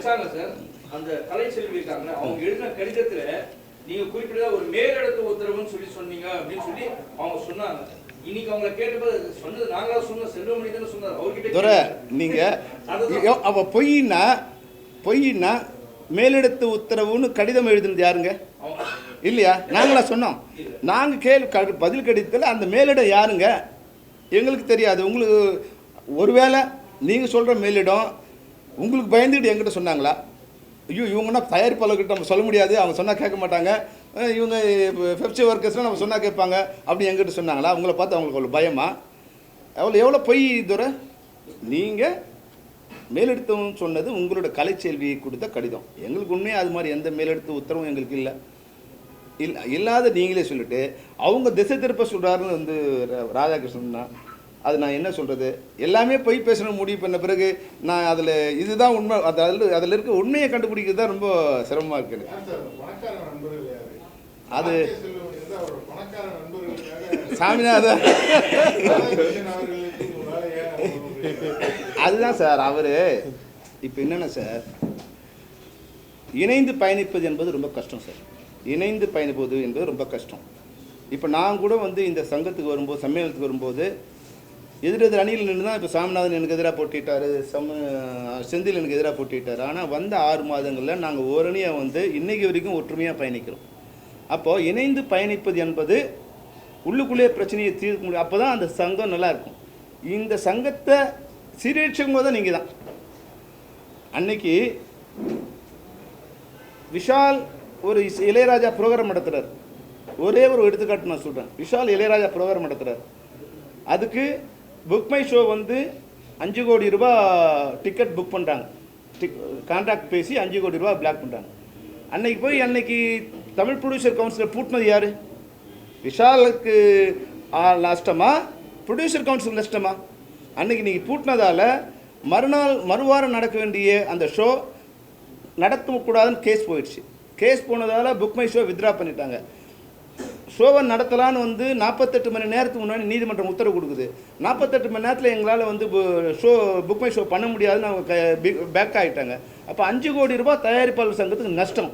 வச்சாங்க சார். அந்த கலைச்செல்வி இருக்காங்க, அவங்க எழுதின கடிதத்துல நீங்க குறிப்பிட்ட ஒரு மேலெடுத்து உத்தரவுன்னு சொல்லி சொன்னீங்க அப்படின்னு சொல்லி அவங்க சொன்னாங்க. இன்னைக்கு அவங்க கேட்டபோது சொன்னது நாங்களா சொன்ன செல்வமணி தானே சொன்னார். அவர்கிட்ட நீங்க அவ பொய்னா மேலெடுத்து உத்தரவுன்னு கடிதம் எழுதுனது யாருங்க? இல்லையா? நாங்களா சொன்னோம்? நாங்கள் பதில் கடிதத்தில் அந்த மேலிடம் யாருங்க எங்களுக்கு தெரியாது. உங்களுக்கு ஒருவேளை நீங்கள் சொல்கிற மேலிடம் உங்களுக்கு பயந்துக்கிட்டு எங்கிட்ட சொன்னாங்களா? ஐயோ இவங்கன்னா தயாரிப்பாளர்கிட்ட நம்ம சொல்ல முடியாது, அவங்க சொன்னால் கேட்க மாட்டாங்க, இவங்க பெப்சி ஒர்க்கர்ஸ்லாம் நம்ம சொன்னால் கேட்பாங்க அப்படி எங்கிட்ட சொன்னாங்களா? அவங்கள பார்த்து அவங்களுக்கு அவ்வளோ பயமா? எவ்வளோ பொய் இதுவரை? நீங்கள் மேலெடுத்தவன்னு சொன்னது உங்களோட கலைச்செல்வி கொடுத்த கடிதம். எங்களுக்கு உண்மையாக அது மாதிரி எந்த மேலெடுத்து உத்தரவும் எங்களுக்கு இல்லாத நீங்களே சொல்லிட்டு அவங்க திசை திருப்ப சொல்கிறாருன்னு வந்து ராதாகிருஷ்ணன் தான். அது நான் என்ன சொல்கிறது, எல்லாமே பொய் பேசணும் முடிவு பண்ண பிறகு நான் அதில் இதுதான் உண்மை, அதில் இருக்க உண்மையை கண்டுபிடிக்கிறது தான் ரொம்ப சிரமமாக இருக்குது. அது சாமிநாதன் அதுதான் சார். அவர் இப்போ என்னென்ன சார், இணைந்து பயணிப்பது என்பது ரொம்ப கஷ்டம் சார். இணைந்து பயணிப்பது என்பது ரொம்ப கஷ்டம். இப்போ நான் கூட வந்து இந்த சங்கத்துக்கு வரும்போது, சம்மேளனத்துக்கு வரும்போது எதிரெதிர் அணியில் நின்று தான் இப்போ சாமிநாதன் எனக்கு எதிராக போட்டிட்டார், செந்தில் எனக்கு எதிராக போட்டிட்டார். ஆனால் வந்த 6 மாதங்களில் நாங்கள் ஓரணியாக வந்து இன்றைக்கு வரைக்கும் ஒற்றுமையாக பயணிக்கிறோம். அப்போது இணைந்து பயணிப்பது என்பது உள்ளுக்குள்ளே பிரச்சனையை தீர்க்க முடியும். அப்போ தான் அந்த சங்கம் நல்லாயிருக்கும். இந்த சங்கத்தை சீரழிச்சவங்க தான் நீங்கள் தான். அன்னைக்கு விஷால் ஒரு இளையராஜா ப்ரோக்ராம் நடத்துகிறார். ஒரே ஒரு எடுத்துக்காட்டு நான் சொல்கிறேன். விஷால் இளையராஜா ப்ரோக்ராம் நடத்துகிறார். அதுக்கு புக் மை ஷோ வந்து 5 கோடி ரூபா டிக்கெட் புக் பண்ணுறாங்க. கான்ட்ராக்ட் பேசி 5 கோடி ரூபா பிளாக் பண்ணுறாங்க. அன்னைக்கு தமிழ் ப்ரொடியூசர் கவுன்சிலர் பூட்டினது யார்? விஷாலுக்கு நஷ்டமா, ப்ரொடியூசர் கவுன்சில் நஷ்டமா? அன்னைக்கு நீங்கள் பூட்டினதால் மறுவாரம் நடக்க வேண்டிய அந்த ஷோ நடத்தக்கூடாதுன்னு கேஸ் போயிடுச்சு. கேஸ் போனதால் புக் மை ஷோ வித்ரா பண்ணிட்டாங்க. ஷோவை நடத்தலான்னு வந்து 48 மணி நேரத்துக்கு முன்னாடி நீதிமன்றம் உத்தரவு கொடுக்குது. 48 மணி நேரத்தில் எங்களால் வந்து புக் மை ஷோ பண்ண முடியாதுன்னு அவங்க பேக் ஆகிட்டாங்க. அப்போ 5 கோடி ரூபாய் தயாரிப்பாளர் சங்கத்துக்கு நஷ்டம்.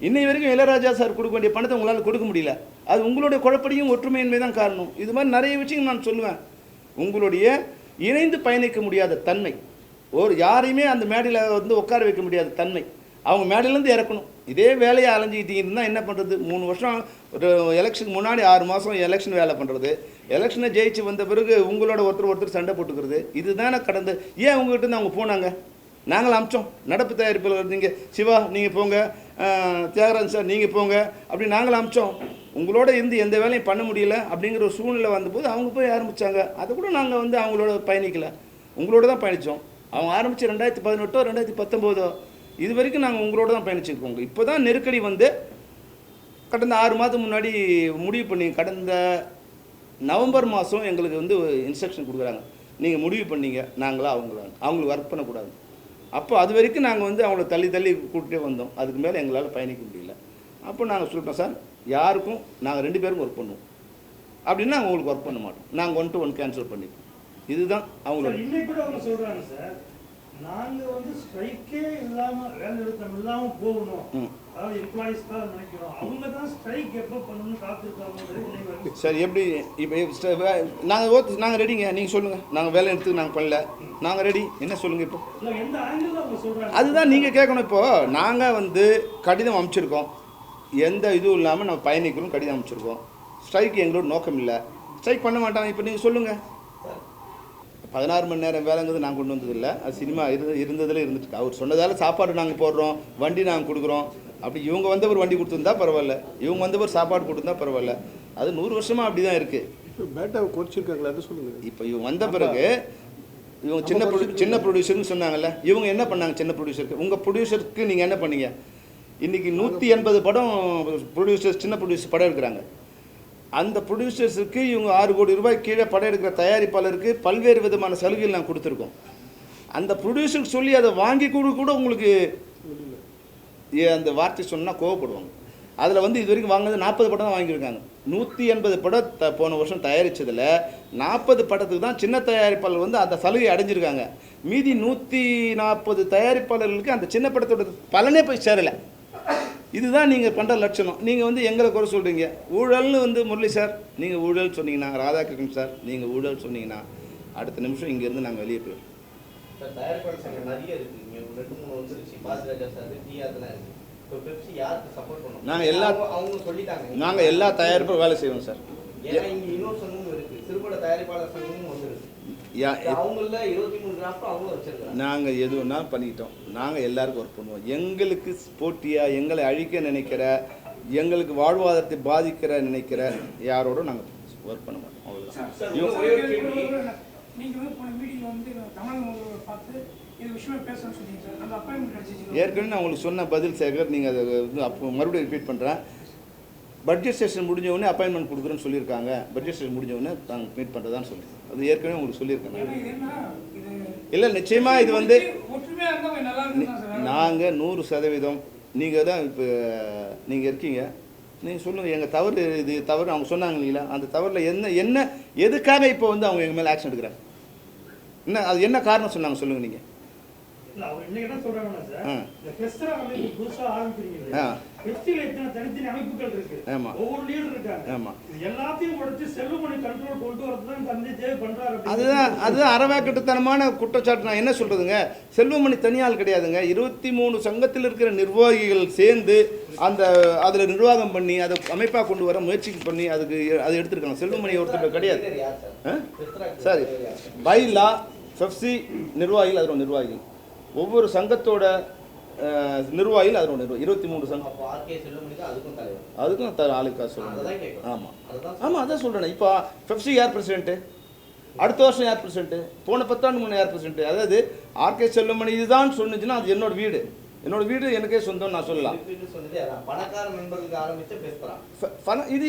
இன்னை வரைக்கும் இளையராஜா சார் கொடுக்க வேண்டிய பணத்தை உங்களால் கொடுக்க முடியல. அது உங்களுடைய குழப்படியும் ஒற்றுமையின்மை தான் காரணம். இது மாதிரி நிறைய விஷயம் நான் சொல்லுவேன். உங்களுடைய இணைந்து பயணிக்க முடியாத தன்மை, யாரையுமே அந்த மேடையில் வந்து உட்கார வைக்க முடியாத தன்மை, அவங்க மேடையிலேருந்து இறக்கணும். இதே வேலையை அலைஞ்சிக்கிட்டீங்கன்னா என்ன பண்ணுறது? 3 வருஷம் ஒரு எலெக்ஷனுக்கு முன்னாடி 6 மாதம் எலெக்ஷன் வேலை பண்ணுறது, எலெக்ஷனை ஜெயிச்சு வந்த பிறகு உங்களோட ஒருத்தர் சண்டை போட்டுக்கிறது, இதுதானே கடந்து. ஏன் உங்கள்கிட்ட அவங்க போனாங்க? நாங்கள் அமிச்சோம். நடப்பு தயாரிப்பில் நீங்கள் சிவா நீங்கள் போங்க, தியாகராஜன் சார் நீங்கள் போங்க, அப்படி நாங்கள் அமிச்சோம். உங்களோட இருந்து எந்த வேலையும் பண்ண முடியல அப்படிங்கிற ஒரு சூழ்நிலை வந்தபோது அவங்க போய் ஆரம்பித்தாங்க. அதை கூட நாங்கள் வந்து அவங்களோட பயணிக்கலை, உங்களோட தான் பயணித்தோம். அவங்க ஆரம்பித்து 2018 2019 இது வரைக்கும் நாங்கள் உங்களோட தான் பயணிச்சுருக்கோங்க. இப்போ தான் நெருக்கடி வந்து கடந்த 6 மாதம் முன்னாடி முடிவு பண்ணி, கடந்த நவம்பர் மாதம் எங்களுக்கு வந்து இன்ஸ்ட்ரக்ஷன் கொடுக்குறாங்க, நீங்கள் முடிவு பண்ணீங்க நாங்களாம் அவங்களுக்கு ஒர்க் பண்ணக்கூடாது. அப்போ அது வரைக்கும் நாங்கள் வந்து அவங்கள தள்ளி கூப்பிட்டே வந்தோம். அதுக்கு மேலே எங்களால் பயணிக்க முடியல. அப்போ நாங்கள் சொல்லிட்டோம், சார் யாருக்கும் நாங்கள் 2 பேரும் ஒர்க் பண்ணுவோம் அப்படின்னா நாங்கள் உங்களுக்கு ஒர்க் பண்ண மாட்டோம், நாங்கள் 1 to 1 கேன்சல் பண்ணிப்போம். இதுதான் அவங்களோட. இன்னைக்கு கூட அவங்க சொல்கிறாங்க, சார் நாங்கள் வந்து ஸ்ட்ரைக்கே இல்லாமல் வேலை நிறுத்தம் இல்லாமல் போகணும், அதாவது எம்ப்ளாயிஸ்க்காக நினைக்கிறோம், அவங்க தான் ஸ்ட்ரைக் எப்போ பண்ணணும்னு காத்திருக்காங்க. சரி, எப்படி இப்போ நாங்கள் ரெடிங்க, நீங்கள் சொல்லுங்கள். நாங்கள் வேலை எடுத்து நாங்கள் பண்ணல, நாங்கள் ரெடி, என்ன சொல்லுங்கள் இப்போ? எந்த ஆங்கிள் அவங்க சொல்கிறாங்க அதுதான் நீங்கள் கேட்கணும். இப்போது நாங்கள் வந்து கடிதம் அனுப்பிச்சிருக்கோம், எந்த இதுவும் இல்லாமல் நம்ம பயணிக்கணும், கடிதம் அனுப்பிச்சிருக்கோம். ஸ்ட்ரைக் எங்களோட நோக்கம் இல்லை, ஸ்ட்ரைக் பண்ண மாட்டாங்க. இப்போ நீங்கள் சொல்லுங்கள். 16 மணி நேரம் வேலைங்கிறது நாங்கள் கொண்டு வந்ததில்லை, அது சினிமா இருந்ததில் இருந்துட்டு. அவர் சொன்னதால் சாப்பாடு நாங்கள் போடுறோம், வண்டி நாங்கள் கொடுக்குறோம். அப்படி இவங்க வந்தவர் வண்டி கொடுத்துருந்தா பரவாயில்ல, இவங்க வந்தவர் சாப்பாடு கொடுத்துருந்தா பரவாயில்ல. அது 100 வருஷமாக அப்படி தான் இருக்குது. இப்போ பேட்டாவை குறைச்சிருக்காங்களா அது சொல்லுங்கள். இப்போ இவங்க வந்த பிறகு இவங்க சின்ன ப்ரொடியூசர்னு சொன்னாங்கல்ல, இவங்க என்ன பண்ணாங்க? சின்ன ப்ரொடியூசருக்கு, உங்கள் ப்ரொடியூசருக்கு நீங்கள் என்ன பண்ணீங்க? இன்றைக்கி 180 படம் சின்ன ப்ரொடியூசர் படம் எடுக்கிறாங்க. அந்த ப்ரொடியூசர்ஸுக்கு இவங்க 6 கோடி ரூபாய் கீழே படம் எடுக்கிற தயாரிப்பாளருக்கு பல்வேறு விதமான சலுகைகள் நாங்கள் கொடுத்துருக்கோம். அந்த ப்ரொடியூசருக்கு சொல்லி அதை வாங்கி கூட உங்களுக்கு அந்த வார்த்தை சொன்னால் கோவப்படுவாங்க. அதில் வந்து இது வரைக்கும் வாங்கினது 40 படம் தான் வாங்கியிருக்காங்க. 180 படம் போன வருஷம் தயாரித்ததில் 40 படத்துக்கு தான் சின்ன தயாரிப்பாளர் வந்து அந்த சலுகை அடைஞ்சிருக்காங்க. மீதி 140 தயாரிப்பாளர்களுக்கு அந்த சின்ன படத்தோட பலனே போய் சேரலை. இதுதான் நீங்கள் பண்ணுற லட்சணம். நீங்கள் வந்து எங்களை குறை சொல்கிறீங்க. ஊழல்னு வந்து முரளி சார் நீங்கள் ஊழல் சொன்னீங்கன்னா, ராதாகிருஷ்ணன் சார் நீங்கள் ஊழல் சொன்னீங்கன்னா, அடுத்த நிமிஷம் இங்கேருந்து நாங்கள் வெளியே போயிடுவோம். சார் தயாரிப்பாளர் சங்கம் நிறைய இருக்குது. இங்கே 2-3 வந்துருச்சு. பாஸ்ராஜா சார், டிஆர்லாம் இருக்குது. இப்போ பெப்சி யாருக்கு சப்போர்ட் பண்ணுவோம்? அவங்க சொல்லிட்டாங்க. நாங்கள் எல்லா தயாரிப்பும் வேலை செய்வோம் சார். ஏன்னா இங்கே இன்னொரு சங்கமும் இருக்குது, சிறுபட தயாரிப்பாளர் சங்கமும் வந்துருக்கு. அவங்கள 23 டிராஃப்ட் அவங்களும் வச்சிருக்காங்க. நாங்கள் எதுவும்னா பண்ணிக்கிட்டோம். நாங்கள் எல்லாருக்கும் ஒர்க் பண்ணுவோம். எங்களுக்கு போட்டியாக எங்களை அழிக்க நினைக்கிற, எங்களுக்கு வாழ்வாதாரத்தை பாதிக்கிற நினைக்கிற யாரோடும் நாங்கள் ஒர்க் பண்ண மாட்டோம். அவ்வளோதான். நீங்கள் வந்து போன மீட்டிங் வந்து தமிழ் பார்த்து இது விஷயமா பேசணும்னு சொன்னீங்க சார். அந்த அப்பாயின்மெண்ட் அடிச்சிச்சு. ஏற்கனவே நான் உங்களுக்கு சொன்ன பதில் சேகர், நீங்கள் அதை வந்து அப்போ மறுபடியும் ரிப்பீட் பண்ணுறேன். பட்ஜெட் செஷன் முடிஞ்ச உடனே அப்பாயின்மெண்ட் கொடுக்குறேன்னு சொல்லியிருக்காங்க. பட்ஜெட் செஷன் முடிஞ்ச உடனே நாங்கள் மீட் பண்ணுறதான்னு சொல்லி அது ஏற்கனவே உங்களுக்கு சொல்லியிருக்கேன். இல்லை நிச்சயமாக இது வந்து நாங்கள் 100% நீங்கள் தான் இப்போ நீங்கள் இருக்கீங்க. நீங்கள் சொல்லுங்கள் எங்கள் தவறு இது தவறு அவங்க சொன்னாங்க இல்லைங்களா, அந்த தவறில் என்ன எதுக்காக இப்போ வந்து அவங்க எங்கள் மேலே ஆக்ஷன் எடுக்கிறாங்க, என்ன அது என்ன காரணம் சொன்னாங்க சொல்லுங்கள் நீங்கள். இல்ல அவர் இன்னைக்கு என்ன சொல்றாங்கன்னா சார், இந்த ஃபெஸ்டரா அமைப்பு புதுசா ஆரம்பிக்கிறீங்க. ஃபெஸ்டிவல் எத்தனை தனித்தனி அமைப்புகள் இருக்கு, ஒவ்வொரு லீடர் இருக்காங்க. இது எல்லாத்தையும் உடைச்சு செல்வமணி கண்ட்ரோல் கொண்டு வரதுதான் தந்தை தேவை பண்றாரு. அதுதான் அறவாக்கட்டுத்தனமான குற்றச்சாட்டு. நான் என்ன சொல்றதுங்க, செல்வமணி தனியால் கிடையாதுங்க. 23 சங்கத்தில் இருக்கிற நிர்வாகிகள் சேர்ந்து அந்த அதில் நிர்வாகம் பண்ணி அதை அமைப்பாக கொண்டு வர முயற்சி பண்ணி அதை எடுத்திருக்காங்க. செல்வமணி ஒருத்தர் கிடையாது. சரி, பைலா பெப்சி நிர்வாகிகள் அதில் நிர்வாகிகள், ஒவ்வொரு சங்கத்தோட நிர்வாகிகள் அதில் நிர்வாகி 23 சங்கம். அதுக்கும் ஆளுக்கா சொல்லுங்க. ஆமாம் ஆமாம் அதான் சொல்கிறேன். இப்போ பெப்சி யார் பிரசிடென்ட்டு, அடுத்த வருஷம் யார் பிரசிடென்ட்டு, போன 10 ஆண்டு முன்னே யார் பிரசிடென்ட்டு. அதாவது ஆர்கே செல்வமணி இதுதான் சொன்னிச்சுன்னா அது என்னோட வீடு எனக்கே சொந்தம் நான் சொல்லலாம். இது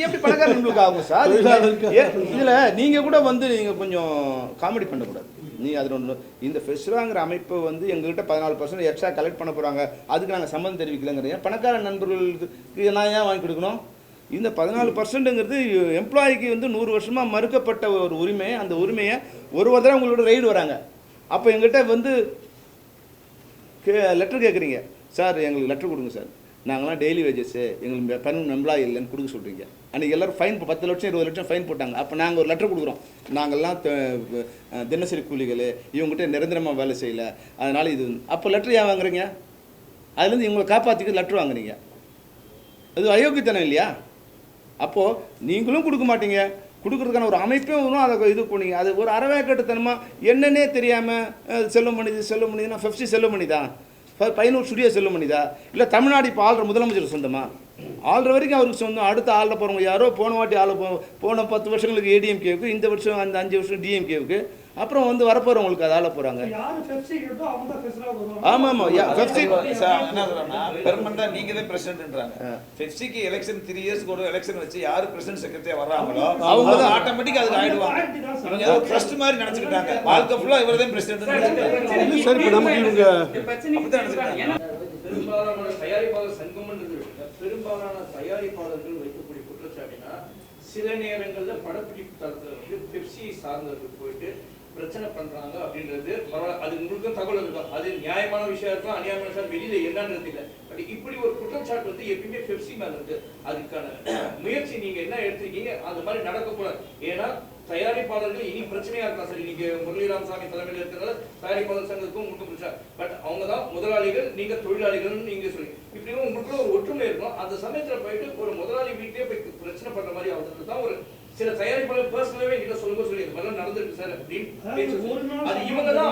எப்படி பணக்கார நண்பர்களுக்கு ஆகும் சார்? இதில் நீங்கள் கூட வந்து நீங்கள் கொஞ்சம் காமெடி பண்ணக்கூடாது. அதில் ஒன்று இந்த ஃபெஸ்ராங்கிற அமைப்பு வந்து எங்ககிட்ட 14% எக்ஸ்ட்ரா கலெக்ட் பண்ண போகிறாங்க, அதுக்கு நாங்கள் சம்மந்தம் தெரிவிக்கலைங்கிறீங்க. பணக்கார நண்பர்களுக்கு நான் ஏன் வாங்கி கொடுக்கணும்? இந்த 14%ங்கிறது எம்ப்ளாயிக்கு வந்து 100 வருஷமாக மறுக்கப்பட்ட ஒரு உரிமை. அந்த உரிமையை ஒரு தடவை உங்களோட ரைடு வராங்க, அப்போ எங்கள்கிட்ட வந்து லெட்டர் கேட்குறீங்க. சார் எங்களுக்கு லெட்டர் கொடுங்க சார், நாங்களாம் டெய்லி வேஜஸ்ஸு எங்களுக்கு பெர்மனன்ட் எம்ப்ளாயி இல்லைன்னு கொடுக்க சொல்கிறீங்க. அன்றைக்கி எல்லோரும் ஃபைன் 10 லட்சம் 20 லட்சம் ஃபைன் போட்டாங்க. அப்போ நாங்கள் ஒரு லெட்டர் கொடுக்குறோம், நாங்கள்லாம் தினசரி கூலிகள், இவங்ககிட்ட நிரந்தரமாக வேலை செய்யலை, அதனால் இது. அப்போ லெட்டர் ஏன் வாங்குறீங்க? அதுலேருந்து இவங்களை காப்பாற்றிக்க லெட்டர் வாங்குறீங்க. அது அயோக்கியத்தனம் இல்லையா? அப்போது நீங்களும் கொடுக்க மாட்டீங்க, கொடுக்குறதுக்கான ஒரு அமைப்பையும் வரும், அதை இது போனீங்க. அது ஒரு அறவேக்கட்டுத்தனமாக என்னன்னே தெரியாமல் செல்வமணினா பெப்சி செல்வமணி தான், பையனூர் ஸ்டுடியோ செல்வமணிதா, இல்லை தமிழ்நாடு இப்போ ஆள்ற முதலமைச்சர் சொந்தமா? ஆள்ற வரைக்கும் அவருக்கு சொந்தம். அடுத்த ஆளில் போகிறவங்க யாரோ போன வாட்டி போன 10 வருஷங்களுக்கு ஏடிஎம்கேவுக்கு, இந்த வருஷம் அந்த 5 வருஷம் டிஎம்கேவுக்கு, அப்புறம் வந்து வரப்போகிறவங்களுக்கு அது ஆள போகிறாங்க. ஆமாம் ஆமாம் பெப்சி என்ன சொல்கிறேன்னா பெர்மனண்டாக நீங்கள் தான் பிரசிடென்ட்ன்றாங்க. பெப்சிக்கு எலெக்ஷன் 3 இயர்ஸ்க்கு ஒரு எலெக்ஷன் வச்சு யார் பிரசிடென்ட் செக்ரட்டரியா வர்றாங்களோ அவங்க தான் ஆட்டோமேட்டிக்காக அதுக்கு ஆயிடுவாங்க. இவங்க ஏதோ ட்ரஸ்ட் மாதிரி நினச்சிக்கிட்டாங்க, வாழ்க்கை ஃபுல்லாக இவர் தான் பிரசிடென்ட். சார் இப்போ நமக்கு இவங்க அப்படிதான் நினச்சிக்கிட்டாங்க. பெரும்பாலான தயாரிப்பாளர் சங்கம்ன்றது பெரும்பாலான தயாரிப்பாளர்கள் வைக்கக்கூடிய குற்றச்சாட்டுனா, சில நேரங்களில் படப்பிடிப்பு தளத்தில் வந்து பெப்சியை சார்ந்தவர்கள் போயிட்டு பிரச்சனை பண்றாங்க அப்படின்றது பரவாயில்ல, அது உங்களுக்கு தகவல் இருக்கும். அது நியாயமான விஷயம் இருக்கும், அநியாயமான விஷயம் வெளியில என்னன்றது இல்லை. பட் இப்படி ஒரு குற்றச்சாட்டு வந்து எப்பயுமே பெப்சி மேல இருக்கு. அதுக்கான முயற்சி நீங்க என்ன எடுத்திருக்கீங்க? அந்த மாதிரி நடக்கக்கூடாது. ஏன்னா தயாரிப்பாளர்கள் இனி பிரச்சனையா இருக்கா சார்? இன்னைக்கு முரளி ராமசாமி தலைமையில் இருக்கிறதால தயாரிப்பாளர் சங்கத்துக்கும் உங்களுக்கு பிரச்சனை. பட் அவங்க தான் முதலாளிகள், நீங்க தொழிலாளிகள் நீங்க சொல்லி இப்படி உங்களுக்கு ஒரு ஒற்றுமை இருக்கும். அந்த சமயத்துல போயிட்டு ஒரு முதலாளி வீட்லயே போய் பிரச்சனை பண்ற மாதிரி அவங்களுக்கு தான் ஒரு சில தயாரிப்பாளர் பர்சனலாவே கிட்ட சொல்லுங்க சொல்லி இந்த மாதிரி நடந்துருக்கு சார் அப்படின்னு. அது இவங்க தான்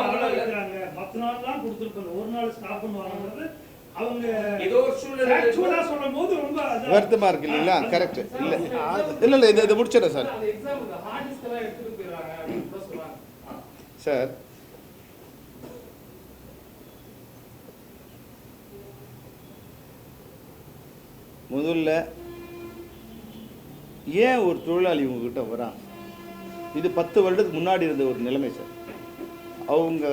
மற்ற நாள்லாம் கொடுத்துருப்பாங்க, ஒரு நாள் ஸ்டாப் பண்ணுவாங்க. அவங்க ஏதோ ஒரு சூழ்நிலை சொல்லும் போது ரொம்ப வருத்தமா இருக்கு இல்லைங்களா? கரெக்ட். இல்லை இதை முடிச்சிடறேன் சார். சார் முதல்ல ஏன் ஒரு தொழிலாளி உங்ககிட்ட வரான்? இது 10 வருடத்துக்கு முன்னாடி இருந்த ஒரு நிலைமை சார். அவங்க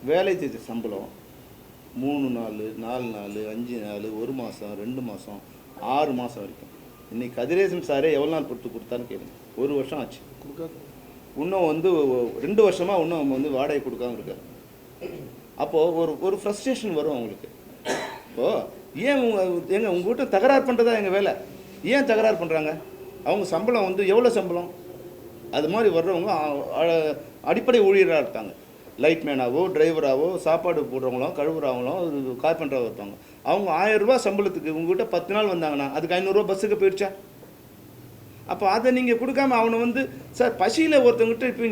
வேலை செய்த சம்பளம் 3 நாள் 4 நாள் 5 நாள் 1 மாதம் 2 மாதம் 6 மாதம் வரைக்கும் இன்னைக்கு கதிரேசன் சாரே எவ்வளோ நாள் பொறுத்து கொடுத்தான்னு கேளுங்க. 1 வருஷம் ஆச்சு. இன்னும் வந்து 2 வருஷமாக இன்னும் வந்து வாடகை கொடுக்காம இருக்காரு. அப்போது ஒரு ஃப்ரஸ்ட்ரேஷன் வரும் அவங்களுக்கு. இப்போது ஏன் உங்கள் வீட்டை தகராறு பண்ணுறதா எங்கள் வேலை? ஏன் தகராறு பண்ணுறாங்க? அவங்க சம்பளம் வந்து எவ்வளோ சம்பளம்? அது மாதிரி வர்றவங்க அடிப்படை ஊழியராக இருக்காங்க. லைட்மேனாவோ டிரைவராகவோ சாப்பாடு போடுறவங்களோ கழுவுறவங்களோ கார்பெண்டராக இருப்பாங்க. அவங்க 1000 ரூபா சம்பளத்துக்கு உங்கள்கிட்ட 10 நாள் வந்தாங்கன்னா அதுக்கு 500 ரூபா பஸ்ஸுக்கு போயிடுச்சா? அப்போ அதை நீங்கள் கொடுக்காம அவனை வந்து சார் பசியில் ஒருத்தவங்ககிட்ட இப்போ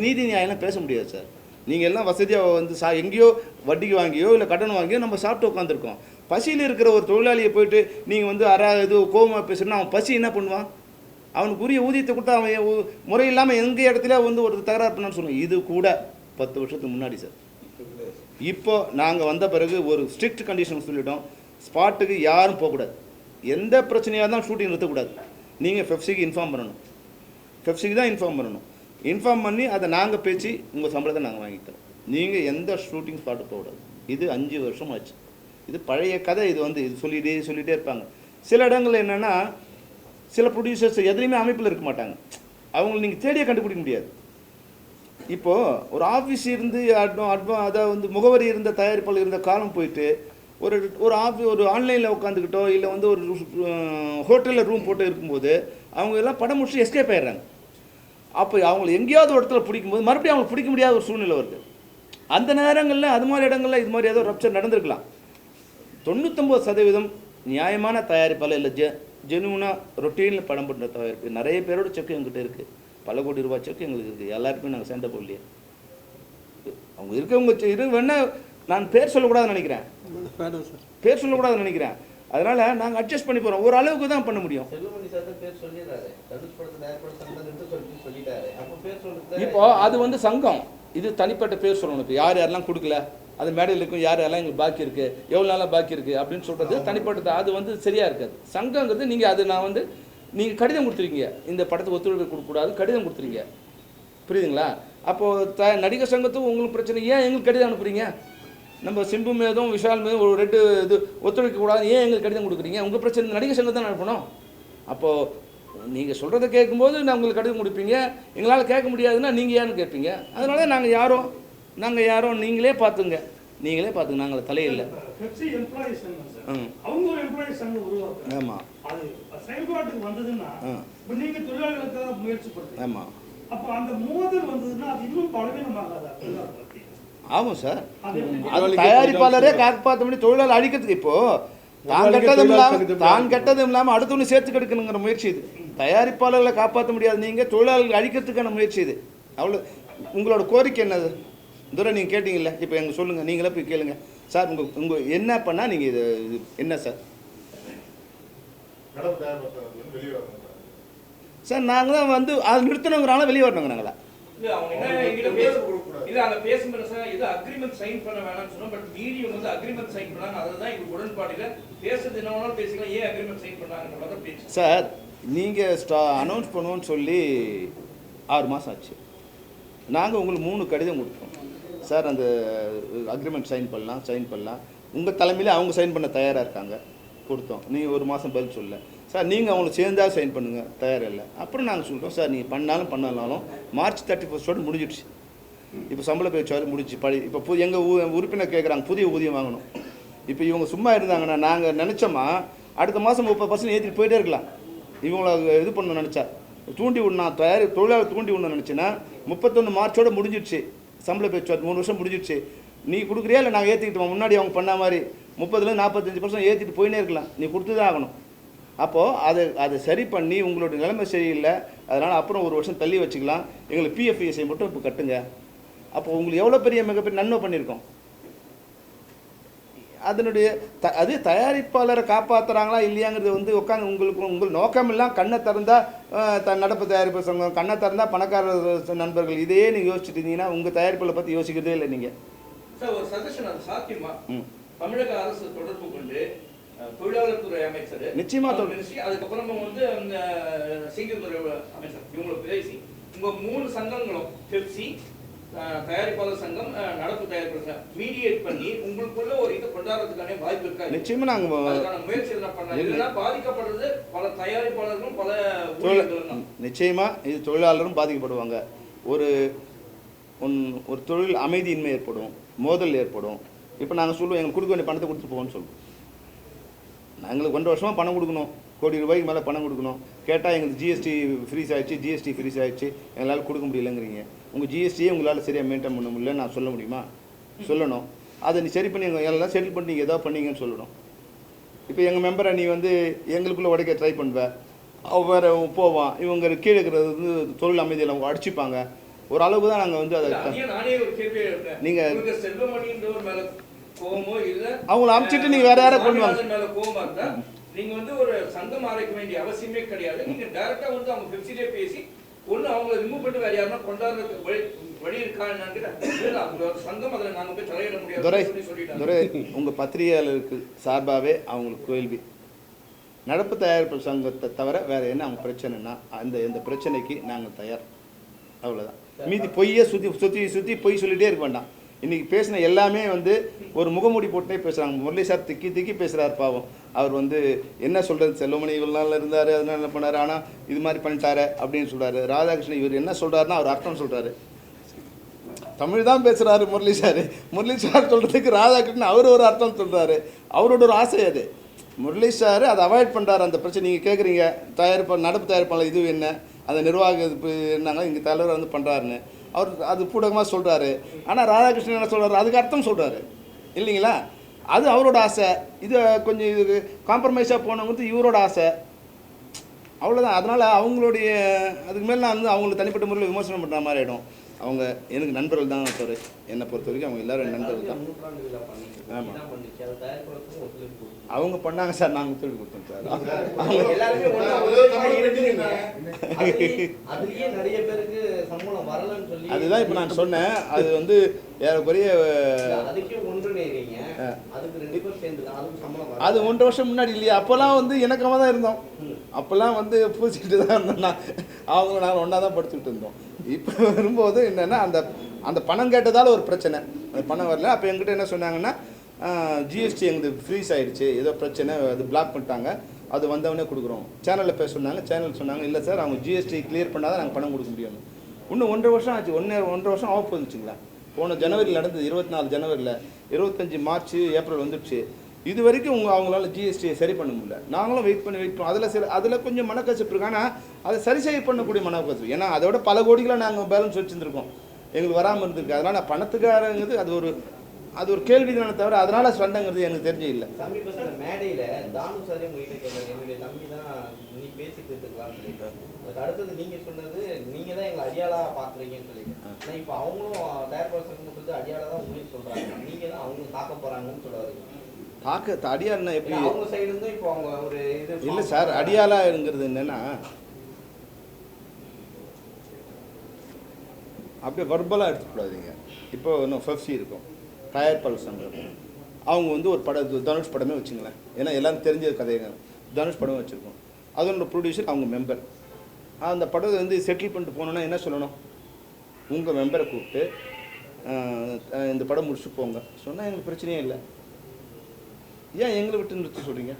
நீதி நியாயம்லாம் பேச முடியாது சார். நீங்கள் எல்லாம் வசதியாக வந்து எங்கேயோ வட்டிக்கு வாங்கியோ இல்லை கடன் வாங்கியோ நம்ம சாப்பிட்டு உட்காந்துருக்கோம். பசியில் இருக்கிற ஒரு தொழிலாளியை போயிட்டு நீங்கள் வந்து இது கோபமாக பேசுனா அவன் பசி என்ன பண்ணுவான்? அவனுக்கு உரிய ஊதியத்தை கொடுத்தா அவன் முறை இல்லாமல் எங்கள் இடத்துல வந்து ஒரு தகராறு பண்ணான்னு சொல்லுவான். இது கூட 10 வருஷத்துக்கு முன்னாடி சார். இப்போ நாங்கள் வந்த பிறகு ஒரு ஸ்ட்ரிக்ட் கண்டிஷன் சொல்லிட்டோம். ஸ்பாட்டுக்கு யாரும் போகக்கூடாது. எந்த பிரச்சனையாக இருந்தாலும் ஷூட்டிங் நிறுத்தக்கூடாது. நீங்கள் பெப்சிக்கு இன்ஃபார்ம் பண்ணணும். பெப்சிக்கு தான் இன்ஃபார்ம் பண்ணணும். இன்ஃபார்ம் பண்ணி அதை நாங்கள் பேச்சு உங்கள் சம்பளத்தை நாங்கள் வாங்கித்தரோம். நீங்கள் எந்த ஷூட்டிங் ஸ்பாட்டு போகக்கூடாது. இது 5 வருஷம் ஆச்சு. இது பழைய கதை. இது வந்து இது சொல்லிகிட்டே இருப்பாங்க. சில இடங்களில் என்னென்னா சில ப்ரொடியூசர்ஸ் எதுலேயுமே அமைப்பில் இருக்க மாட்டாங்க. அவங்களை நீங்கள் தேடியே கண்டுபிடிக்க முடியாது. இப்போது ஒரு ஆஃபீஸ் இருந்து அதாவது வந்து முகவரி இருந்த தயாரிப்பாளர் இருந்த காலம் போயிட்டு ஒரு ஆன்லைனில் உட்காந்துக்கிட்டோ இல்லை வந்து ஒரு ஹோட்டலில் ரூம் போட்டு இருக்கும்போது அவங்க எல்லாம் படம் முடிச்சு எஸ்கேப் ஆயிடுறாங்க. அப்போ அவங்களை எங்கேயாவது ஒரு இடத்துல பிடிக்கும்போது மறுபடியும் அவங்களுக்கு பிடிக்க முடியாத ஒரு சூழ்நிலை வருது. அந்த நேரங்களில் அது மாதிரி இடங்களில் இது மாதிரி ஏதோ ரப்சர் நடந்திருக்கலாம். 99% நியாயமான தயாரிப்பாளர் இல்லை ஜெனுவனாக ரொட்டீனில் படம் பண்ணுற தயாரிப்பு நிறைய பேரோட செக் எங்ககிட்ட இருக்குது. பல கோடி ரூபாய் செக் எங்களுக்கு இருக்குது. எல்லாருக்குமே நாங்கள் சண்டை போடலையே. அவங்க இருக்கவங்க வேணா நான் பேர் சொல்லக்கூடாதுன்னு நினைக்கிறேன். பேர் சொல்லக்கூடாதுன்னு நினைக்கிறேன். அதனால் நாங்கள் அட்ஜஸ்ட் பண்ணி போகிறோம். ஒரு அளவுக்கு தான் பண்ண முடியும். இப்போ அது வந்து சங்கம். இது தனிப்பட்ட பேர் சொல்லணும். இப்போ யாரெல்லாம் கொடுக்கல அது மேடையில் இருக்கும், யாரெல்லாம் எங்களுக்கு பாக்கி இருக்குது, எவ்வளோ நாளாக பாக்கி இருக்குது அப்படின்னு சொல்கிறது தனிப்பட்டது. அது வந்து சரியாக இருக்காது. சங்கங்கிறது நீங்கள் அது நான் வந்து நீங்கள் கடிதம் கொடுத்துருக்கீங்க, இந்த படத்துக்கு ஒத்துழைப்பு கொடுக்கக்கூடாது கடிதம் கொடுத்துருங்க. புரியுதுங்களா? அப்போது நடிகர் சங்கத்துக்கும் உங்களுக்கு பிரச்சனை. ஏன் எங்களுக்கு கடிதம் அனுப்புறீங்க? நம்ம சிம்பு மீதும் விஷால் மீதும் ஒரு 2 இது ஒத்துழைக்கக்கூடாது, ஏன் எங்களுக்கு கடிதம் கொடுக்குறீங்க? உங்கள் பிரச்சனை நடிகர் சங்கம் தான் அனுப்பணும். அப்போது நீங்கள் சொல்கிறத கேட்கும்போது நான் உங்களுக்கு கடிதம் கொடுப்பீங்க. எங்களால் கேட்க முடியாதுன்னா நீங்கள் ஏன்னு கேட்பீங்க. அதனால நாங்கள் யாரோ நீங்களே பார்த்துங்க நாங்கள் தலையில்லை. அவங்க ஒரு எம்ப்ளாயிஸ் சங்கம் உருவாக்குறாங்க. ஆமாம். அது செயல்பாட்டுக்கு வந்ததுன்னா நீங்க தொழிலாளர்களுக்காக முயற்சி பண்ணுறீங்க. ஆமாம். அப்போ அந்த மோதல் வந்ததுன்னா அது இன்னும் பலவீனமாகாதா? ஆமாம் சார். அது தயாரிப்பாளரே காப்பாற்ற முடியும். தொழிலாளர் அழிக்கிறதுக்கு இப்போ தான் கெட்டதும் இல்லாமல் அடுத்தவனு சேர்த்து கெடுக்கணுங்கிற முயற்சி இது. தயாரிப்பாளர்களை காப்பாற்ற முடியாது. நீங்கள் தொழிலாளர்கள் அழிக்கிறதுக்கான முயற்சி இது. அவ்வளோ. உங்களோட கோரிக்கை என்னது? தூரம் நீங்கள் கேட்டீங்கல்ல, இப்போ எங்கள் சொல்லுங்கள், நீங்களே போய் கேளுங்க சார். உங்கள் என்ன பண்ணால் நீங்கள் இது என்ன சார்? சார் நாங்கள் தான் வந்து அது நிறுத்தணுங்கிறாங்களா வெளியே வரணுங்க நாங்களா? இல்ல அவங்க என்ன எங்கிட்ட இல்ல அங்க பேசும்போது சார் இது அக்ரிமெண்ட் சைன் பண்ண வேணாம்னு சொன்னோம். பட் மீடியம் வந்து அக்ரிமெண்ட் சைன் பண்ணாங்க. அதுதான் இது உடன்பாடுல பேசுறது என்ன வேணாலும் பேசிக்கலாம். ஏன் அக்ரிமெண்ட் சைன் பண்ணாங்கன்ற மாதிரி பேச்சு சார். நீங்கள் அனௌன்ஸ் பண்ணுவோன்னு சொல்லி 6 மாதம் ஆச்சு. நாங்கள் உங்களுக்கு 3 கடிதம் கொடுத்தோம் சார். அந்த அக்ரிமெண்ட் சைன் பண்ணலாம் உங்கள் தலைமையில் அவங்க சைன் பண்ண தயாராக இருக்காங்க. கொடுத்தோம். நீங்கள் 1 மாதம் பதில் சொல்ல சார். நீங்கள் அவங்களுக்கு சேர்ந்தால் சைன் பண்ணுங்கள், தயாராக இல்லை. அப்புறம் நாங்கள் சொல்லிட்டோம் சார் நீங்கள் பண்ணாலும் மார்ச் 31 முடிஞ்சிடுச்சு. இப்போ சம்பள பேச்சுவார்த்தை முடிச்சு இப்போ எங்கள் உறுப்பினர் கேட்குறாங்க புதிய ஊதியம் வாங்கணும். இப்போ இவங்க சும்மா இருந்தாங்கன்னா நாங்கள் நினச்சோமா அடுத்த மாதம் 30% ஏற்றிட்டு போயிட்டே இருக்கலாம். இவங்கள இது பண்ண நினச்சா தூண்டி விடணும், தொழிலாளர் தூண்டி விடணும்னு நினச்சின்னா 31 மார்ச்சோட முடிஞ்சிடுச்சு. சம்பள பேச்சுவார்த்தை 3 வருஷம் முடிஞ்சிடுச்சு. நீ கொடுக்குறியா இல்லை நாங்கள் ஏற்றிக்கிட்டோம்? முன்னாடி அவங்க பண்ண மாதிரி 30% 45% ஏற்றிட்டு போயினே இருக்கலாம். நீ கொடுத்து தான் ஆகணும். அப்போது அதை சரி பண்ணி உங்களுடைய நிலைமை சரியில்லை, அதனால் அப்புறம் 1 வருஷம் தள்ளி வச்சுக்கலாம். எங்களுக்கு பிஎஃப்இஎஸ்ஐ மட்டும் இப்போ கட்டுங்க. அப்போ உங்களுக்கு எவ்வளோ மிகப்பெரிய நன்மை பண்ணியிருக்கோம். அதனுடைய அது தயாரிப்பாளரை காப்பாற்றுறாங்களா இல்லையாங்கிறது வந்து உட்காந்து உங்கள் நோக்கம் எல்லாம் கண்ணை திறந்தால் நடப்பு தயாரிப்பு சங்கம், கண்ணை திறந்தால் பணக்கார நண்பர்கள், இதே நீங்கள் யோசிச்சுட்டு இருந்தீங்கன்னா உங்கள் தயாரிப்பாளரை பற்றி யோசிக்கிறதே இல்லை நீங்கள். சார் ஒரு சஜஷன், அது சாத்தியமா? தமிழக அரசு தொடர்பு கொண்டு தொழிலாளர் துறை அமைச்சர் நிச்சயமா அதுக்கப்புறமா வந்து செய்தித்துறை அமைச்சர் இவங்களை பேசி உங்க 3 சங்கங்களும் பெப்சி, தயாரிப்பாளர் சங்கம், நடப்பு தயாரிப்பாளர் தயாரிப்பு மீடியேட் பண்ணி உங்களுக்குள்ள ஒரு இதை கொண்டாடுறதுக்கான வாய்ப்பு இருக்கா? நிச்சயமா நாங்கள் அதுக்கான முயற்சி என்ன பண்ணலாம்? இதெல்லாம் பாதிக்கப்படுறது பல தயாரிப்பாளர்களும் பல ஊழியர்களும் தான். நிச்சயமா இது தொழிலாளரும் பாதிக்கப்படுவாங்க. ஒரு ஒரு தொழில் அமைதியின்மை ஏற்படும், மோதல் ஏற்படும். இப்போ நாங்கள் சொல்லுவோம் எங்களுக்கு கொடுக்க வேண்டிய பணத்தை கொடுத்துட்டு போவோம்னு சொல்லுவோம். நாங்களுக்கு 2 வருஷமாக பணம் கொடுக்கணும், கோடி ரூபாய்க்கு மேலே பணம் கொடுக்கணும். கேட்டால் எங்களுக்கு ஜிஎஸ்டி ஃப்ரீஸ் ஆகிடுச்சு எங்களால் கொடுக்க முடியலைங்கிறீங்க. உங்கள் ஜிஎஸ்டியே உங்களால் சரியாக மெயின்டைன் பண்ண முடியல நான் சொல்ல முடியுமா? சொல்லணும். அதை நீ சரி பண்ணி எல்லாம் செட்டில் பண்ணி நீங்கள் எதாவது பண்ணீங்கன்னு சொல்லணும். இப்போ எங்கள் மெம்பரை நீ வந்து எங்களுக்குள்ளே உடைக்க ட்ரை பண்ணுவேன், வேறு போவான். இவங்க கீழே இருக்கிறது வந்து தொழில் அமைதியில் அவங்க அடிச்சுப்பாங்க. ஒரு அளவுக்கு தான் நாங்கள் வந்து அதை நானே ஒரு கேள்வி எடுத்தேன். நீங்கள் செல்வமணின்றவர் மேலே கோவமோ இல்லை அவங்கள அமுச்சிட்டு நீங்கள் வேறு யாரை கொண்டு வாங்க. மேலே கோவமா இருந்தா நீங்க வந்து ஒரு சங்கம் ஆரம்பிக்க வேண்டிய அவசியமே கிடையாது. நீங்க டைரக்டா வந்து அவங்க பெப்சிலே பேசி ஒண்ணு அவங்களை ரிமூவ் பண்ணிட்டு வேற யாருன்னா கொண்டாடுறதுக்கு வழி இருக்கா என்னன்னு அவங்க சங்கம் அதில் நாங்கள் போய் தலையிட முடியாது துரை உங்கள் பத்திரிகையாளருக்கு சார்பாகவே அவங்களுக்கு கேள்வி. நடப்பு தயாரிப்பு சங்கத்தை தவிர வேறு என்ன அவங்க பிரச்சனைனா எந்த பிரச்சனைக்கு நாங்கள் தயார், அவ்வளோதான். மீதி பொய்யே சுற்றி பொய் சொல்லிகிட்டே இருக்க வேண்டாம். இன்றைக்கி பேசின எல்லாமே வந்து ஒரு முகமூடி போட்டுனே பேசுகிறாங்க. முரளி சார் திக்கி பேசுகிறார் பாவம். அவர் வந்து என்ன சொல்கிறது, செல்வமணி இவ்வளோ நாள் இருந்தார் அதனால என்ன பண்ணார், ஆனால் இது மாதிரி பண்ணிட்டாரு அப்படின்னு சொல்கிறாரு. ராதாகிருஷ்ணன் இவர் என்ன சொல்கிறாருன்னா அவர் அர்த்தம் சொல்கிறாரு. தமிழ் தான் பேசுகிறாரு முரளி சார் சொல்கிறதுக்கு ராதாகிருஷ்ணன் அவர் ஒரு அர்த்தம் சொல்கிறாரு. அவரோட ஒரு ஆசை அது. முரளி சார் அதை அவாய்ட் பண்ணுறாரு அந்த பிரச்சனை. நீங்கள் கேட்குறீங்க நடப்பு தயாரிப்பாளர் இது என்ன, அந்த நிர்வாக என்னங்க இங்கே தலைவர் வந்து பண்ணுறாருன்னு அவர் அது பூடகமாக சொல்கிறாரு. ஆனால் ராதாகிருஷ்ணன் என்ன சொல்கிறாரு, அதுக்கு அர்த்தம் சொல்கிறாரு இல்லைங்களா? அது அவரோட ஆசை. இது கொஞ்சம் இது காம்ப்ரமைஸாக போனவங்க இவரோட ஆசை, அவ்வளோதான். அதனால் அவங்களுடைய அதுக்கு மேலே நான் வந்து அவங்களுக்கு தனிப்பட்ட முறையில் விமர்சனம் பண்ணுற மாதிரி ஆகிடும். அவங்க எனக்கு நண்பர்கள் தான் சார், என்னை பொறுத்த வரைக்கும் அவங்க எல்லோரும் நண்பர்கள் தான். ஆமாம் அவங்க பண்ணாங்க சார், நாங்கள் ஒத்துழைப்பு கொடுத்தோம் சார். அதுதான் இப்போ நான் சொன்னேன். அது வந்து ஏறக்குறைய அது 1.5 வருஷம் முன்னாடி இல்லையா? அப்போல்லாம் வந்து இணக்கமாக தான் இருந்தோம். அப்போல்லாம் வந்து பூசிக்கிட்டு தான் இருந்தோம்னா அவங்க நாங்கள் ஒன்றா தான் படுத்துக்கிட்டு இருந்தோம். இப்போ வரும்போது என்னென்னா அந்த பணம் கேட்டதால் ஒரு பிரச்சனை, அந்த பணம் வரல. அப்போ எங்கிட்ட என்ன சொன்னாங்கன்னா ஜிஎஸ்டி எங்களுக்கு ஃப்ரீஸ் ஆகிடுச்சு, ஏதோ பிரச்சனை, அது பிளாக் பண்ணிட்டாங்க, அது வந்தவொடனே கொடுக்குறோம். சேனலில் பேச சொன்னாங்க. சேனல் சொன்னாங்க இல்லை சார் அவங்க ஜிஎஸ்டி கிளியர் பண்ணால் தான் நாங்கள் பணம் கொடுக்க முடியும். இன்னும் 1.5 வருஷம் ஆச்சு. 1.5 வருஷம் ஆஃப் போச்சுங்களா? போன ஜனவரியில் நடந்தது, 24 ஜனவரியில், 25 மார்ச் ஏப்ரல் வந்துடுச்சு. இது வரைக்கும் அவங்களால ஜிஎஸ்டியை சரி பண்ண முடியல. நாங்களும் வெயிட் பண்ணோம். அதில் கொஞ்சம் மனக்கசப்பு இருக்கு. ஆனால் அதை சரி பண்ணக்கூடிய மனக்கசப்பு. ஏன்னா அதோட பல கோடிகளை நாங்கள் பேலன்ஸ் வச்சுருந்துருக்கோம், எங்களுக்கு வராமல் இருந்திருக்கு. அதனால் பணத்துக்காரங்கிறது அது ஒரு கேள்வி தானே தவிர அதனால சண்டைங்கிறது எனக்கு தெரிஞ்சு இல்லை. சமீபத்தில் மேடையில் தானு சாரே உங்ககிட்ட கேட்டாங்க, என்னுடைய தம்பி தான் நீ பேசிட்டு இருக்கலாம்னு சொல்லிட்டு. அதுக்கு அடுத்தது நீங்கள் சொன்னது நீங்கள் தான் எங்களை அடியாளாக பார்க்குறீங்கன்னு சொல்லிட்டு. ஆனால் இப்போ அவங்களும் தயாரிப்பாளர் சங்கம் சொல்லிட்டு அடியாளாக தான் உங்களுக்கு சொல்கிறாங்க, நீங்கள் தான் அவங்க தாக்க போகிறாங்கன்னு சொல்லுவாங்க. அடியாள்னா எப்படி அவங்க சைடு இருந்து இப்போ அவங்க ஒரு இது இல்லை சார். அடியாளாங்கிறது என்னன்னா அப்படியே வர்பலாக எடுத்துக்கூடாதீங்க. இப்போ இன்னும் ஃபெஃப்சி இருக்கும், தயாரிப்பாளர் சங்கம், அவங்க வந்து ஒரு தனுஷ் படமே வச்சுங்களேன். ஏன்னா எல்லோரும் தெரிஞ்ச கதைங்க. தனுஷ் படம் வச்சுருக்கோம், அதோட ப்ரொடியூசர் அவங்க மெம்பர். அந்த படத்தை வந்து செட்டில் பண்ணிட்டு போனோன்னா என்ன சொல்லணும், உங்கள் மெம்பரை கூப்பிட்டு இந்த படம் முடிச்சுட்டு போங்க சொன்னால் எங்களுக்கு பிரச்சனையே இல்லை. ஏன் எங்களை விட்டு நிறுத்த சொல்கிறீங்க?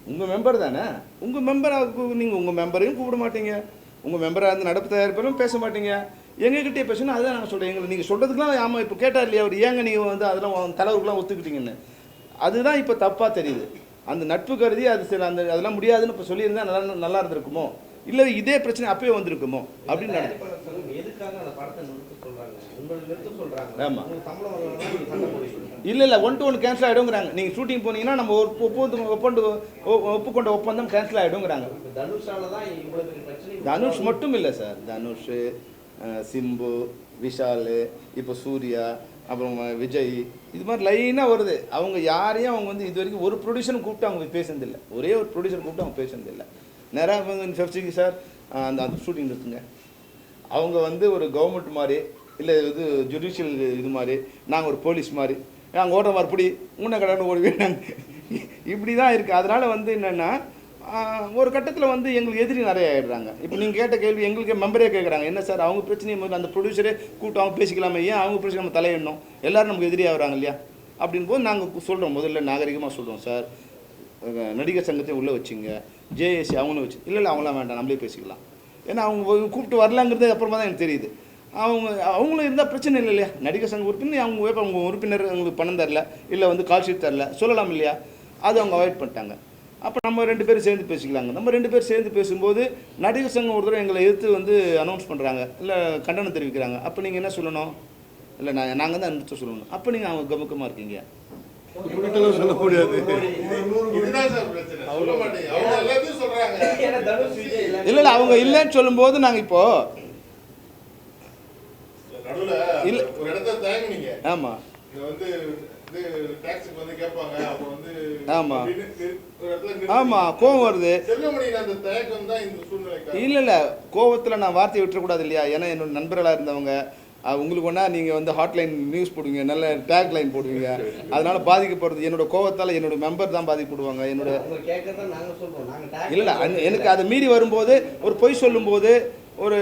உங்கள் மெம்பர் தானே. உங்கள் மெம்பராக நீங்கள் உங்கள் மெம்பரையும் கூப்பிட மாட்டீங்க, உங்கள் மெம்பராக இருந்து நடப்பு தயாரிப்பாலும் பேச மாட்டீங்க. எங்ககிட்டே பேசணும். அதுதான் நாங்கள் சொல்கிறேன். எங்களுக்கு நீங்கள் சொல்கிறதுக்குலாம் ஆமாம் இப்போ கேட்டார் இல்லையா அவர், ஏங்க நீங்கள் வந்து அதெல்லாம் தலைவருக்குலாம் ஒத்துக்கிட்டீங்கன்னு. அதுதான் இப்போ தப்பாக தெரியுது. அந்த நட்பு கருதி அது சில அதெல்லாம் முடியாதுன்னு இப்போ சொல்லியிருந்தா நல்லா இருந்திருக்குமோ, இல்லை இதே பிரச்சனை அப்பயே வந்திருக்குமோ அப்படின்னு ஆமாம். இல்லை 1-to-1 கேன்சல் ஆகிடுங்கிறாங்க. நீங்கள் ஷூட்டிங் போனீங்கன்னா நம்ம ஒப்புக்கொண்ட ஒப்பந்தம் கேன்சல் ஆகிடுங்கிறாங்க. தனுஷ் மட்டும் இல்லை சார், தனுஷ், சிம்பு, விஷால், இப்போ சூர்யா, அப்புறம் விஜய், இது மாதிரி லைனாக வருது. அவங்க யாரையும் அவங்க வந்து இது வரைக்கும் ஒரு ப்ரொடியூசரும் கூப்பிட்டு அவங்க பேசுனதில்லை. ஒரே ஒரு ப்ரொடியூசர் கூப்பிட்டு அவங்க பேசுனதில்லை. நிறையா வந்து ஃபெஃப்சிக்கு சார் அந்த ஷூட்டிங் இருக்குங்க, அவங்க வந்து ஒரு கவர்மெண்ட் மாதிரி, இல்லை இது ஜுடிஷியல் இது மாதிரி, நாங்கள் ஒரு போலீஸ் மாதிரி, நாங்கள் ஓடுற மாதிரி பிடி உன்னை கடனை ஓடுவேன், இப்படி தான் இருக்குது. அதனால் வந்து என்னென்னா ஒரு கட்டத்தில் வந்து எங்களுக்கு எதிரி நிறைய ஆகிடுறாங்க. இப்போ நீங்கள் கேட்ட கேள்வி எங்களுக்கு மெம்பரே கேட்குறாங்க, என்ன சார் அவங்க பிரச்சனையை முதல்ல அந்த ப்ரொடியூசரே கூப்பிட்டு அவங்க பேசிக்கலாமே, ஏன் அவங்க பிரச்சனை நம்ம தலையிடணும், எல்லோரும் நமக்கு எதிரி ஆகுறாங்க இல்லையா அப்படின் போது நாங்கள் சொல்கிறோம், முதல்ல நாகரிகமாக சொல்கிறோம், சார் நடிகர் சங்கத்தையும் உள்ளே வச்சுங்க, ஜேஏசி அவங்களும் வச்சு, இல்லை அவங்களாம் வேண்டாம் நம்மளே பேசிக்கலாம். ஏன்னா அவங்க கூப்பிட்டு வரலாங்கிறது அப்புறமா தான் எனக்கு தெரியுது. அவங்களும் இருந்தால் பிரச்சனை இல்லை இல்லையா, நடிகர் சங்க உறுப்பினர் அவங்க உறுப்பினர் அவங்களுக்கு பணம் தரல, இல்லை வந்து கால் ஷீட் தரல சொல்லலாம் இல்லையா, அது அவங்க அவாய்ட் பண்ணிட்டாங்க. அப்போ நம்ம 2 பேரும் சேர்ந்து பேசிக்கலாங்க. நம்ம 2 பேர் சேர்ந்து பேசும்போது நடிகர் சங்கம் ஒரு தடவை எங்களை எதிர்த்து வந்து அனௌன்ஸ் பண்ணுறாங்க, இல்லை கண்டனம் தெரிவிக்கிறாங்க. அப்போ நீங்கள் என்ன சொல்லணும், இல்லை நாங்கள் தான் அனுப்பிச்சு சொல்லணும். அப்போ நீங்கள் அவங்க கமுக்கமாக இருக்கீங்க. சொல்ல முடியாது. இல்லை அவங்க இல்லைன்னு சொல்லும்போது நாங்கள் இப்போ இல்லை ஆமாம் ஆமாம் ஆமாம் கோவம் வருது. இல்லை கோவத்தில் நான் வார்த்தையை விட்டுறக்கூடாது இல்லையா, ஏன்னா என்னோட நண்பர்களாக இருந்தவங்க உங்களுக்கு ஒன்றா நீங்கள் வந்து ஹாட்லைன் நியூஸ் போடுவீங்க, நல்ல டேக் லைன் போடுவீங்க, அதனால பாதிக்கப்படுறது என்னோட கோவத்தால் என்னோட மெம்பர் தான் பாதிக்கப்படுவாங்க. என்னோட இல்லை எனக்கு அதை மீறி வரும்போது ஒரு பொய் சொல்லும்போது ஒரு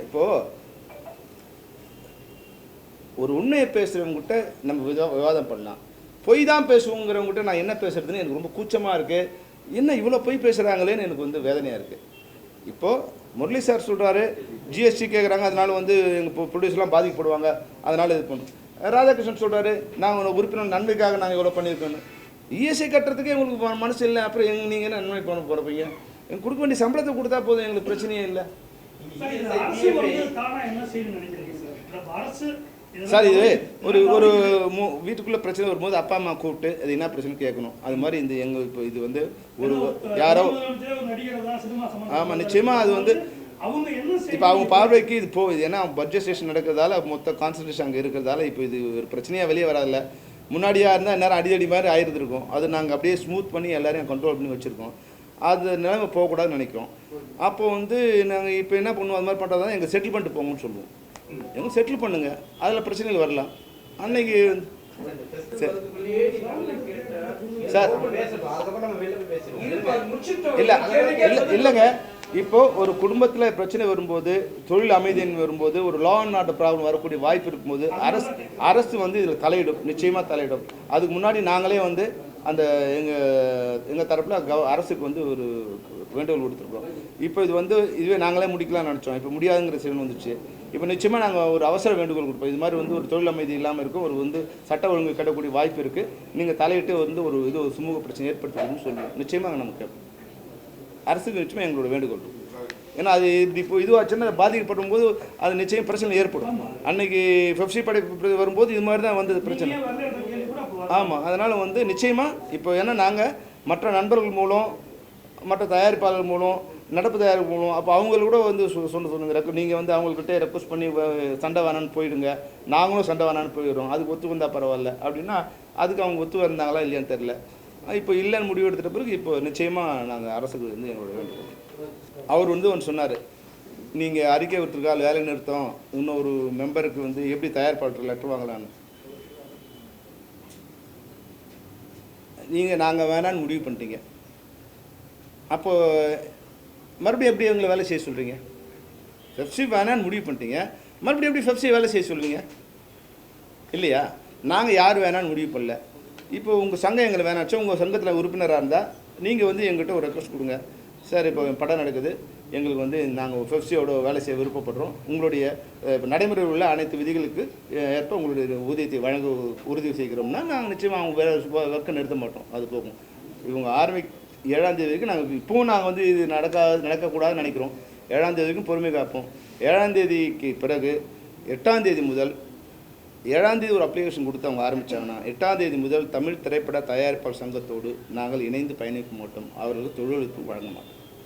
இப்போது ஒரு உண்மையை பேசுகிறவங்ககிட்ட நம்ம விவாதம் பண்ணலாம், பொய் தான் பேசுவோங்கிறவங்ககிட்ட நான் என்ன பேசுறதுன்னு எனக்கு ரொம்ப கூச்சமாக இருக்குது. என்ன இவ்வளோ பொய் பேசுகிறாங்களேன்னு எனக்கு வந்து வேதனையாக இருக்குது. இப்போது முரளி சார் சொல்கிறாரு ஜிஎஸ்டி கேட்குறாங்க, அதனால வந்து எங்கள் ப்ரொடியூசர்லாம் பாதிக்கப்படுவாங்க, அதனால் இது பண்ணுறோம். ராதாகிருஷ்ணன் சொல்கிறாரு நாங்கள் உறுப்பினர் நன்மைக்காக நாங்கள் இவ்வளோ பண்ணியிருக்கோன்னு. இஎஸ்ஐ கட்டுறதுக்கே உங்களுக்கு மனசு இல்லை, அப்புறம் நீங்கள் என்ன நன்மை பண்ண போகிறப்பீங்க, எங்களுக்கு கொடுக்க வேண்டிய சம்பளத்தை கொடுத்தா போதும், எங்களுக்கு பிரச்சனையே இல்லை சார். இது ஒரு வீட்டுக்குள்ளே பிரச்சனை வரும்போது அப்பா அம்மா கூப்பிட்டு அது என்ன பிரச்சனை கேட்கணும். அது மாதிரி இந்த எங்கள் இப்போ இது வந்து ஒரு யாரோ ஆமாம் நிச்சயமாக அது வந்து இப்போ அவங்க பார்வைக்கு இது போகுது. ஏன்னா பட்ஜெட் ஸ்டேஷன் நடக்கிறதால மொத்த கான்சன்ட்ரேஷன் அங்கே இருக்கிறதால இப்போ இது ஒரு பிரச்சனையாக வெளியே வராதில்ல. முன்னாடியாக இருந்தால் நேரம் அடிதடி மாதிரி ஆயிருந்திருக்கும். அது நாங்கள் அப்படியே ஸ்மூத் பண்ணி எல்லாரையும் கண்ட்ரோல் பண்ணி வச்சுருக்கோம். அது நிலைமை போகக்கூடாதுன்னு நினைக்கிறோம். அப்போது வந்து நாங்கள் இப்போ என்ன பண்ணுவோம், அது மாதிரி பண்ணுறதா எங்கள் செட்டில் பண்ணிட்டு போங்கன்னு சொல்லுவோம். எங்க செட்டில் பண்ணுங்க, அதில் பிரச்சனைகள் வரலாம். அன்னைக்கு சார் இல்லை இல்லைங்க, இப்போ ஒரு குடும்பத்தில் பிரச்சனை வரும்போது, தொழில் அமைதியின் வரும்போது, ஒரு லா அண்ட் ஆர்டர் ப்ராப்ளம் வரக்கூடிய வாய்ப்பு இருக்கும்போது அரசு வந்து இதில் தலையிடும், நிச்சயமாக தலையிடும். அதுக்கு முன்னாடி நாங்களே வந்து அந்த எங்கள் தரப்பில் அரசுக்கு வந்து ஒரு வேண்டுகோள் கொடுத்துருக்கோம். இப்போ இது வந்து இதுவே நாங்களே முடிக்கலாம்னு நினச்சோம், இப்போ முடியாதுங்கிற செயல் வந்துச்சு. இப்போ நிச்சயமாக நாங்கள் ஒரு அவசர வேண்டுகோள் கொடுப்போம். இது மாதிரி வந்து ஒரு தொழில் அமைதி இல்லாமல் இருக்கும், ஒரு வந்து சட்ட ஒழுங்கு கட்டக்கூடிய வாய்ப்பு இருக்குது, நீங்கள் தலையிட்டு வந்து ஒரு ஒரு சுமூக பிரச்சனை ஏற்படுத்துறதுன்னு சொல்லுவோம். நிச்சயமாக நமக்கு அரசுக்கு நிச்சயமாக எங்களோட வேண்டுகோள். ஏன்னா அது இப்போ இதுவாச்சுன்னா பாதிக்கப்படும் போது அது நிச்சயம் பிரச்சனை ஏற்படும். அன்னைக்கு பெப்சி படை வரும்போது இது மாதிரி தான் வந்தது பிரச்சனை. ஆமாம், அதனால் வந்து நிச்சயமாக இப்போ ஏன்னா நாங்கள் மற்ற நண்பர்கள் மூலம், மற்ற தயாரிப்பாளர்கள் மூலம், நடப்பு தயாரிப்பு மூலம், அப்போ அவங்கள கூட வந்து சொன்னது நீங்கள் வந்து அவங்கக்கிட்ட ரெக்வஸ்ட் பண்ணி சண்டை வேணான்னு போயிடுங்க, நாங்களும் சண்டை வேணான்னு போயிடுறோம், அதுக்கு ஒத்து வந்தால் பரவாயில்ல அப்படின்னா அதுக்கு அவங்க ஒத்து வந்தாங்களா இல்லையான்னு தெரில. இப்போ இல்லைன்னு முடிவு எடுத்துகிட்ட பிறகு இப்போ நிச்சயமாக நாங்கள் அரசுக்கு வந்து எங்களோட வேண்டுகோள். அவர் வந்து ஒன்று சொன்னார், நீங்கள் அறிக்கை விட்டுருக்கால் வேலை நிறுத்தம், இன்னொரு மெம்பருக்கு வந்து எப்படி தயாரிப்பாளர் லெட்டர் வாங்கலான்னு. நீங்கள் நாங்கள் வேணான்னு முடிவு பண்ணிட்டீங்க, அப்போது மறுபடியும் எப்படி எங்களை வேலை செய்ய சொல்கிறீங்க? பெப்சி வேணான்னு முடிவு பண்ணிட்டீங்க, மறுபடியும் எப்படி பெப்சி வேலை செய்ய சொல்லுவீங்க இல்லையா? நாங்கள் யார் வேணான்னு முடிவு பண்ணல. இப்போ உங்கள் சங்கம் எங்களை வேணாச்சோ, உங்கள் சங்கத்தில் உறுப்பினராக இருந்தால் நீங்கள் வந்து எங்கள்கிட்ட ஒரு ரெக்வஸ்ட் கொடுங்க, சார் இப்போ படம் நடக்குது, எங்களுக்கு வந்து நாங்கள் பெப்சியோட வேலை செய்ய விருப்பப்படுறோம், உங்களுடைய நடைமுறையில் உள்ள அனைத்து விதிகளுக்கு ஏற்ப உங்களுடைய ஊதியத்தை வழங்க உறுதி செய்கிறோம்னா நாங்கள் நிச்சயமாக அவங்க வேலை ஒர்க்கை நிறுத்த மாட்டோம். அது போகும். இவங்க 7ஆம் தேதி வரைக்கும் நாங்கள் இப்போவும் நாங்கள் வந்து இது நடக்கக்கூடாதுன்னு நினைக்கிறோம். 7ஆம் தேதி வரைக்கும் பொறுமை காப்போம். 7ஆம் தேதிக்கு பிறகு 8ஆம் தேதி முதல் 7ஆம் தேதி ஒரு அப்ளிகேஷன் கொடுத்து அவங்க ஆரம்பித்தாங்கன்னா 8ஆம் தேதி முதல் தமிழ் திரைப்பட தயாரிப்பாளர் சங்கத்தோடு நாங்கள் இணைந்து பயணிக்க மாட்டோம், அவர்களுக்கு தொழில்நுட்பம் வழங்க மாட்டோம்.